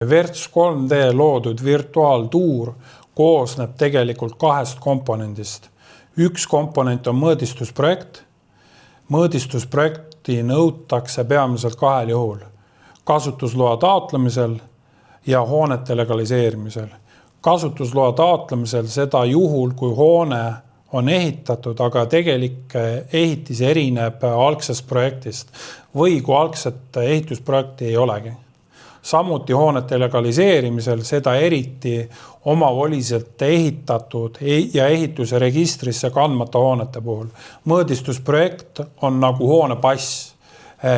Verts 3D loodud virtuaaltuur koosneb tegelikult 2 komponendist. Üks komponent on mõõdistusprojekt. Mõõdistusprojekti nõutakse peamiselt 2 juhul. Kasutusloa taotlemisel ja hoonete legaliseerimisel. Kasutusloa taotlemisel seda juhul, kui hoone on ehitatud, aga tegelik ehitis erineb algsest projektist või kui algset ehitusprojekti ei olegi. Samuti hoonete legaliseerimisel seda eriti omavoliselt ehitatud ja ehituse registrisse kandmata hoonete puhul. Mõõdistusprojekt on nagu hoonepass,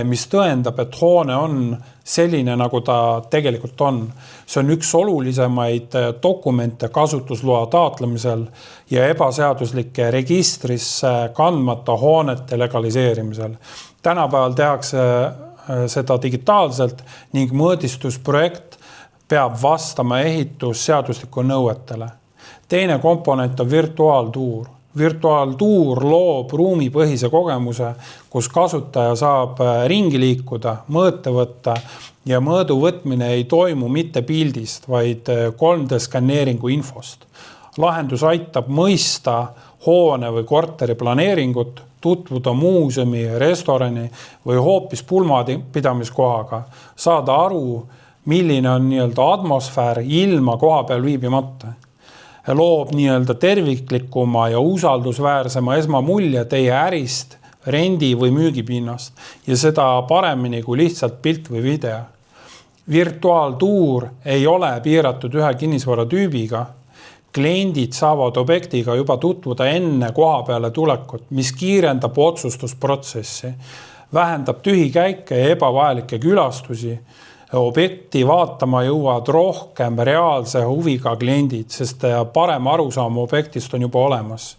mis tõendab, et hoone on selline, nagu ta tegelikult on. See on üks olulisemaid dokumente kasutusloa taotlemisel ja ebaseaduslike registrisse kandmata hoonete legaliseerimisel. Tänapäeval tehakse seda digitaalselt ning mõõdistusprojekt peab vastama ehitusseadustiku nõuetele. Teine komponent on virtuaaltuur. Virtuaaltuur loob ruumipõhise kogemuse, kus kasutaja saab ringi liikuda, mõõte võtta ja mõõdu võtmine ei toimu mitte pildist, vaid 3D skanneeringu infost. Lahendus aitab mõista hoone või korteri planeeringut, tutvuda muuseumi, restorani või hoopis pulmapidamiskohaga, saada aru, milline on atmosfäär ilma koha peal viibimata. Loob terviklikuma ja usaldusväärsema esmamulje teie ärist, rendi või müügipinnast ja seda paremini kui lihtsalt pilt või video. Virtuaaltuur ei ole piiratud ühe kinnisvara tüübiga. Kliendid saavad objektiga juba tutvuda enne koha peale tulekut, mis kiirendab otsustusprotsessi, vähendab tühikäike ja ebavajalikke külastusi. Objekti vaatama jõuavad rohkem reaalse huviga kliendid, sest parem arusaam objektist on juba olemas.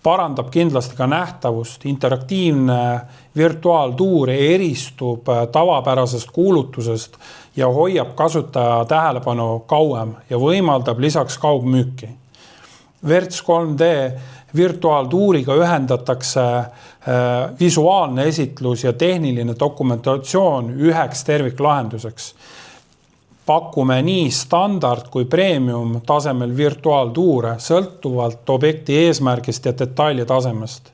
Parandab kindlasti ka nähtavust. Interaktiivne virtuaaltuur eristub tavapärasest kuulutusest ja hoiab kasutaja tähelepanu kauem ja võimaldab lisaks kaugmüüki. Verts 3D virtuaaltuuriga ühendatakse visuaalne esitlus ja tehniline dokumentatsioon üheks terviklahenduseks. Pakume nii standard kui premium tasemel virtuaaltuure sõltuvalt objekti eesmärgist ja detaili tasemest.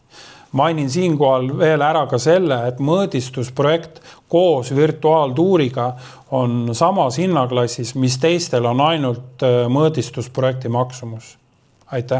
Mainin siinkohal veel ära ka selle, et mõõdistusprojekt koos virtuaaltuuriga on samas hinnaklassis, mis teistel on ainult mõõdistusprojekti maksumus. Aitäh!